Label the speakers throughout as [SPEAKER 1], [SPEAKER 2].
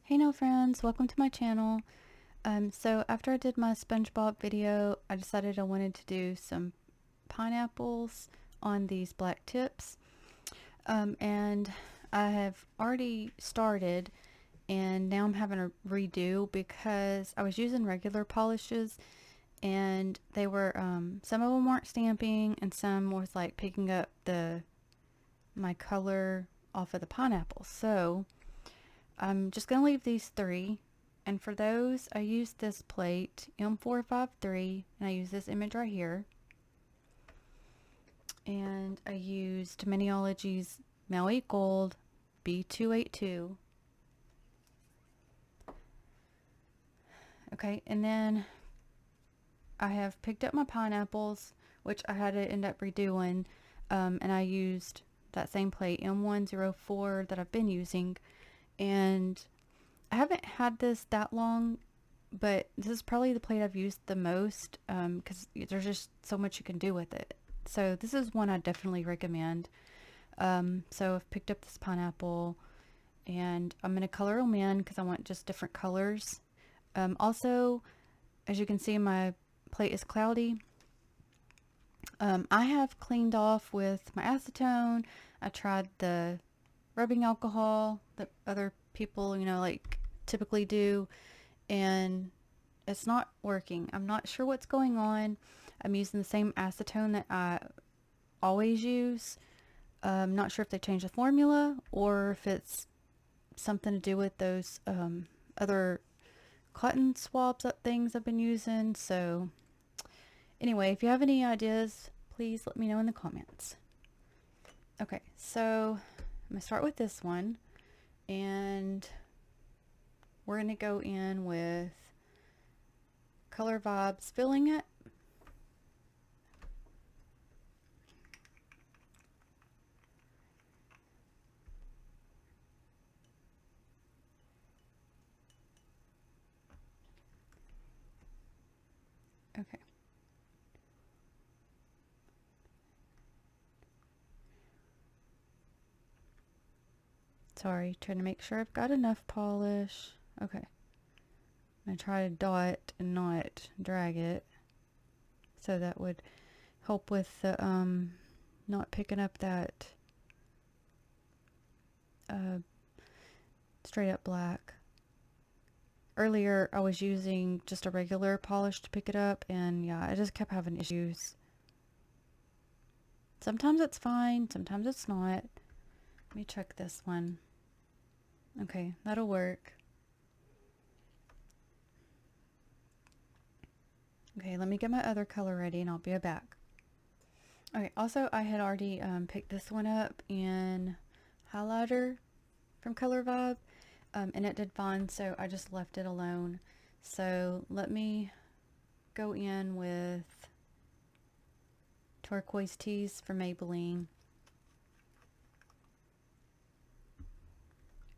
[SPEAKER 1] Hey no friends, welcome to my channel. So after I did my SpongeBob video, I decided I wanted to do some pineapples on these black tips. And I have already started and now I'm having a redo because I was using regular polishes and they were, some of them weren't stamping and some was like picking up my color off of the pineapple. So I'm just going to leave these three. And for those, I used this plate, M453, and I use this image right here. And I used Miniology's Maui Gold B282. Okay, and then I have picked up my pineapples, which I had to end up redoing, and I used that same plate, M104, that I've been using. And I haven't had this that long, but this is probably the plate I've used the most because there's just so much you can do with it. So this is one I definitely recommend. So I've picked up this pineapple and I'm going to color them in because I want just different colors. Also, as you can see, my plate is cloudy. I have cleaned off with my acetone. I tried the rubbing alcohol that other people, like typically do, and it's not working. I'm not sure what's going on. I'm using the same acetone that I always use. I'm not sure if they changed the formula or if it's something to do with those other cotton swabs up things I've been using. So anyway, if you have any ideas, please let me know in the comments. Okay, so I'm going to start with this one, and we're going to go in with Color Vibes filling it. Okay. Sorry, trying to make sure I've got enough polish. Okay. I'm going to try to dot and not drag it. So that would help with the not picking up that straight up black. Earlier I was using just a regular polish to pick it up, and yeah, I just kept having issues. Sometimes it's fine, sometimes it's not. Let me check this one. Okay, that'll work. Okay, let me get my other color ready and I'll be back. Okay, also I had already picked this one up in highlighter from Color Vibe, and it did fine, so I just left it alone. So let me go in with Turquoise Tees from Maybelline.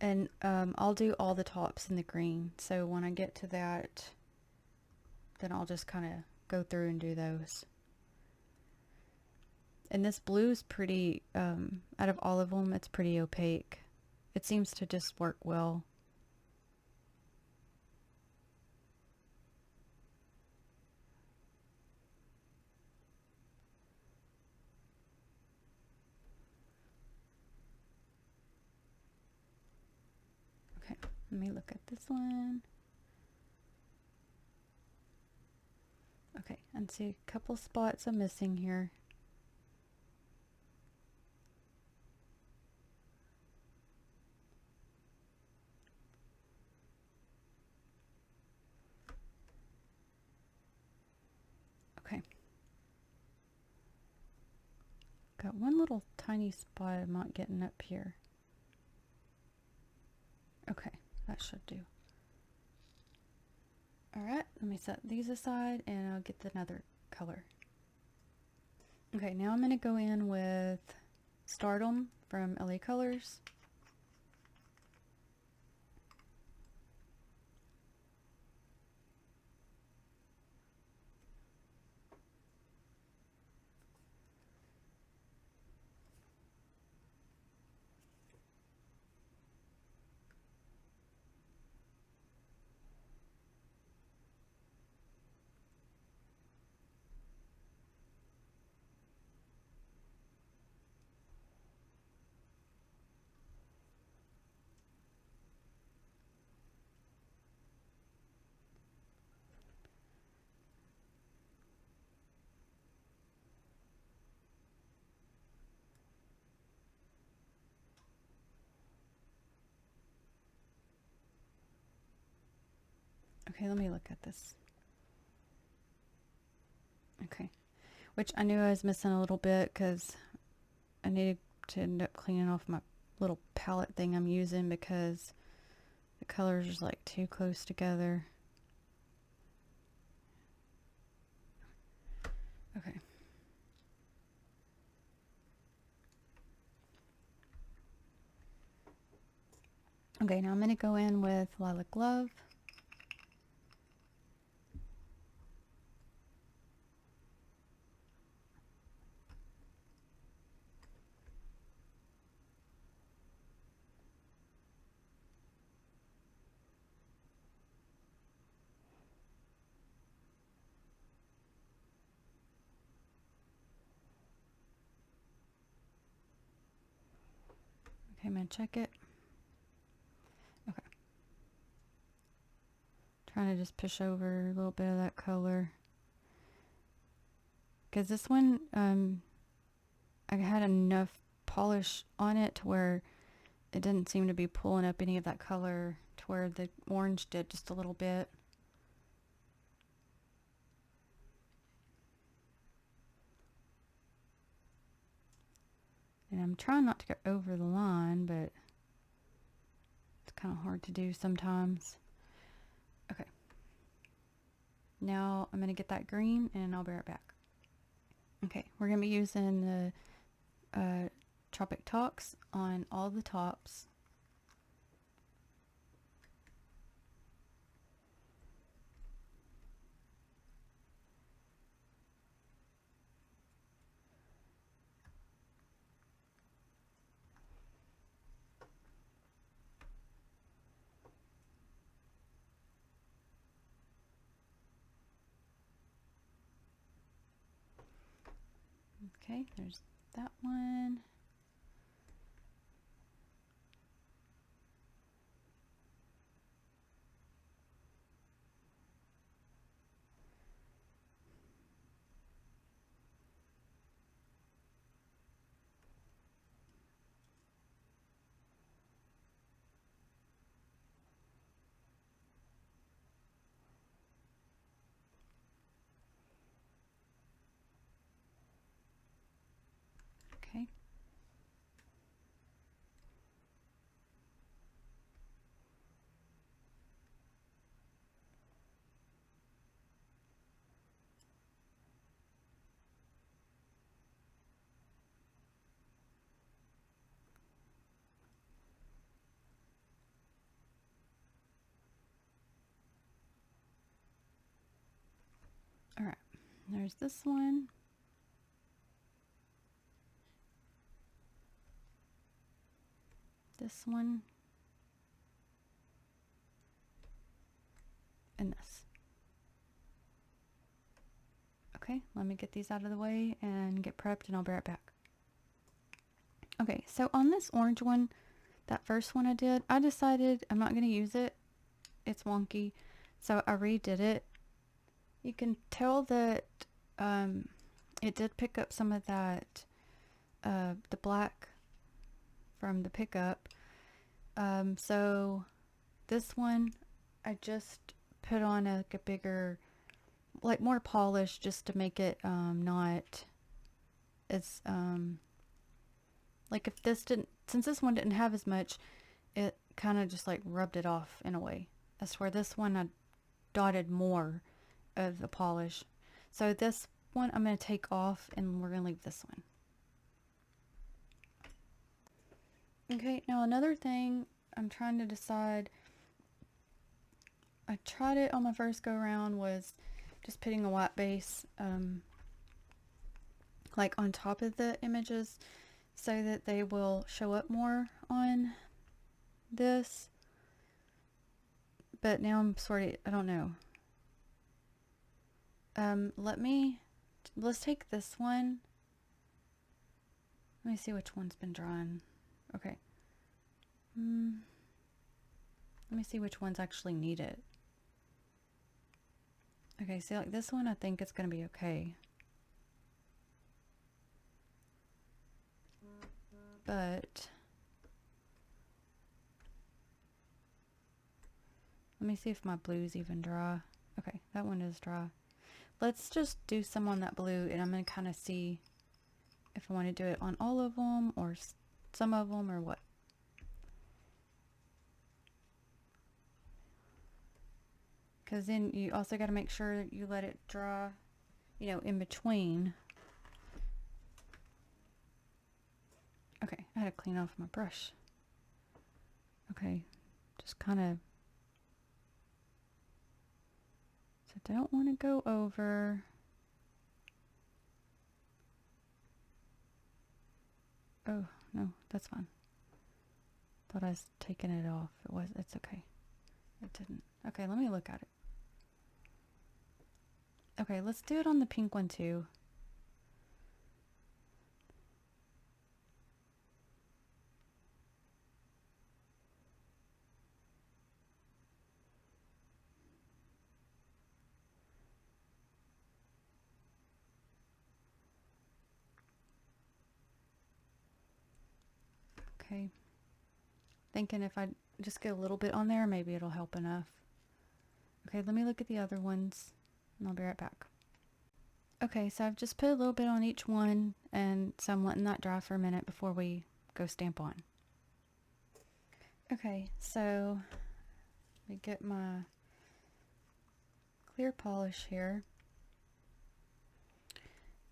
[SPEAKER 1] And I'll do all the tops in the green, so when I get to that, then I'll just kind of go through and do those. And this blue is pretty, out of all of them, it's pretty opaque. It seems to just work well. Okay, let me look at this one. Okay, and see a couple spots I'm missing here. Okay. Got one little tiny spot I'm not getting up here. Okay, that should do. Alright, let me set these aside and I'll get another color. Okay, now I'm going to go in with Stardom from LA Colors. Okay, let me look at this. Okay, which I knew I was missing a little bit because I needed to end up cleaning off my little palette thing I'm using because the colors are just like too close together. Okay. Okay, now I'm going to go in with Lilac Love. Okay, I'm going to check it. Okay. Trying to just push over a little bit of that color. Because this one, I had enough polish on it to where it didn't seem to be pulling up any of that color to where the orange did just a little bit. And I'm trying not to go over the line, but it's kind of hard to do sometimes. Okay. Now I'm going to get that green and I'll be right back. Okay, we're going to be using the Tropic Talks on all the tops. Okay, there's that one. Okay. All right, there's this one. This one. And this. Okay, let me get these out of the way and get prepped and I'll be right back. Okay, so on this orange one, that first one I did, I decided I'm not going to use it. It's wonky. So I redid it. You can tell that it did pick up some of that, the black from the pickup. So this one, I just put on a bigger, like more polish just to make it not as, like if this didn't, since this one didn't have as much, it kind of just like rubbed it off in a way. That's where this one I dotted more of the polish. So this one I'm going to take off and we're going to leave this one. Okay, now another thing I'm trying to decide, I tried it on my first go around, was just putting a white base like on top of the images so that they will show up more on this. But now I'm sort of, I don't know. Let's take this one. Let me see which one's been drawn. Okay. Let me see which ones actually need it. Okay, see, like this one, I think it's going to be okay. But Let me see if my blue's even dry. Okay, that one is dry. Let's just do some on that blue, and I'm going to kind of see if I want to do it on all of them or some of them or what. Because then you also got to make sure that you let it dry, you know, in between. Okay, I had to clean off my brush. Okay, just kind of. So don't want to go over. Oh, no, that's fine. Thought I was taking it off. It's okay. It didn't. Okay, let me look at it. Okay, let's do it on the pink one too. Okay. Thinking if I just get a little bit on there, maybe it'll help enough. Okay, let me look at the other ones and I'll be right back. Okay, so I've just put a little bit on each one, and so I'm letting that dry for a minute before we go stamp on. Okay, so let me get my clear polish here.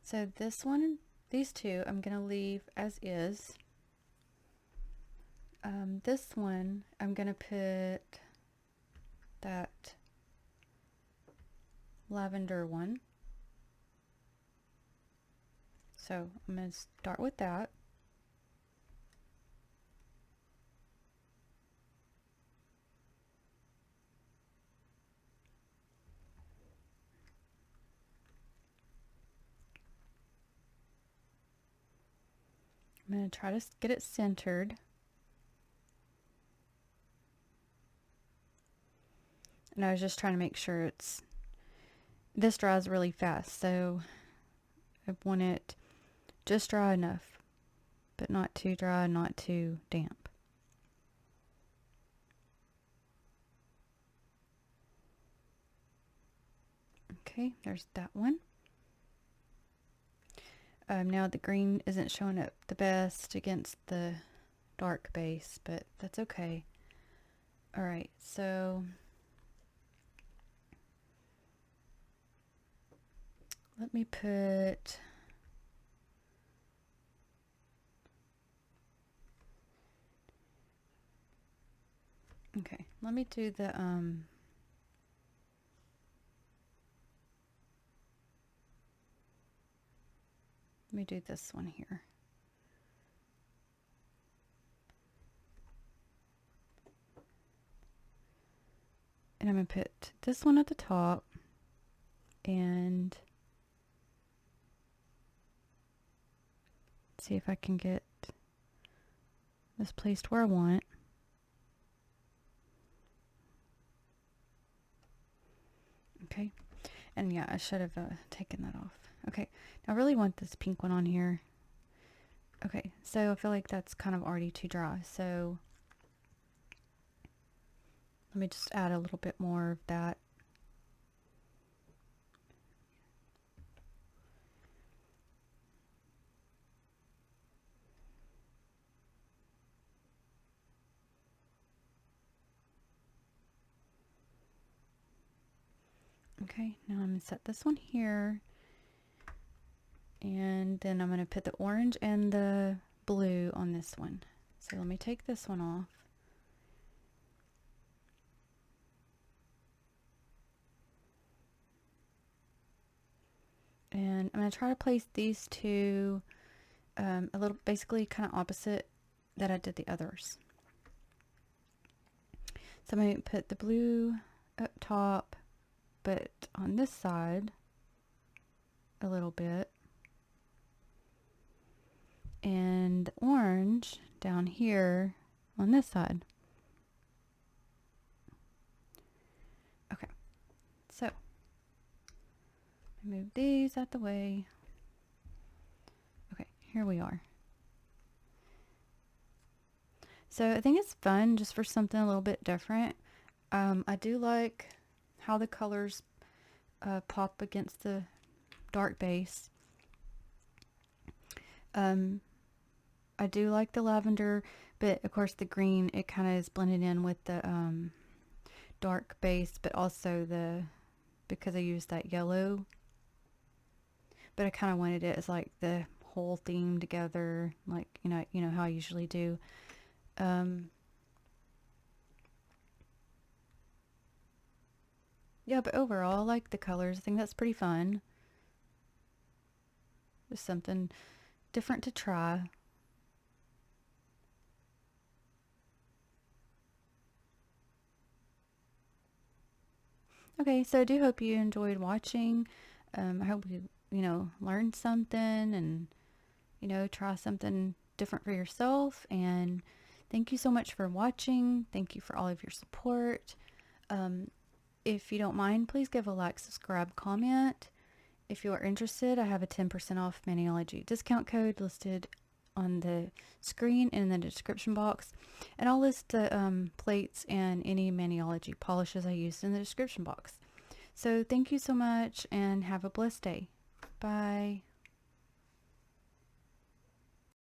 [SPEAKER 1] So this one, these two, I'm going to leave as is. This one, I'm going to put that lavender one. So I'm going to start with that. I'm going to try to get it centered. And I was just trying to make sure this dries really fast, so I want it just dry enough, but not too dry, not too damp. Okay, there's that one. Now the green isn't showing up the best against the dark base, but that's okay. Alright, so let me put okay, let me do the let me do this one here. And I'm going to put this one at the top and see if I can get this placed where I want. Okay. And yeah, I should have taken that off. Okay, now I really want this pink one on here. Okay, so I feel like that's kind of already too dry, so let me just add a little bit more of that. Okay, now I'm going to set this one here. And then I'm going to put the orange and the blue on this one. So let me take this one off. And I'm going to try to place these two a little, basically kind of opposite that I did the others. So I'm going to put the blue up top, but on this side a little bit. And the orange down here on this side. Okay, so move these out the way. Okay, here we are. So I think it's fun just for something a little bit different. I do like how the colors pop against the dark base. I do like the lavender, but of course the green, it kind of is blended in with the dark base, but also because I used that yellow. But I kind of wanted it as like the whole theme together, like you know how I usually do. Yeah, but overall, I like the colors. I think that's pretty fun. Just something different to try. Okay, so I do hope you enjoyed watching. I hope you learned something and, try something different for yourself. And thank you so much for watching. Thank you for all of your support. Um, if you don't mind, please give a like, subscribe, comment. If you are interested, I have a 10% off Maniology discount code listed on the screen and in the description box. And I'll list the plates and any Maniology polishes I used in the description box. So thank you so much and have a blessed day. Bye.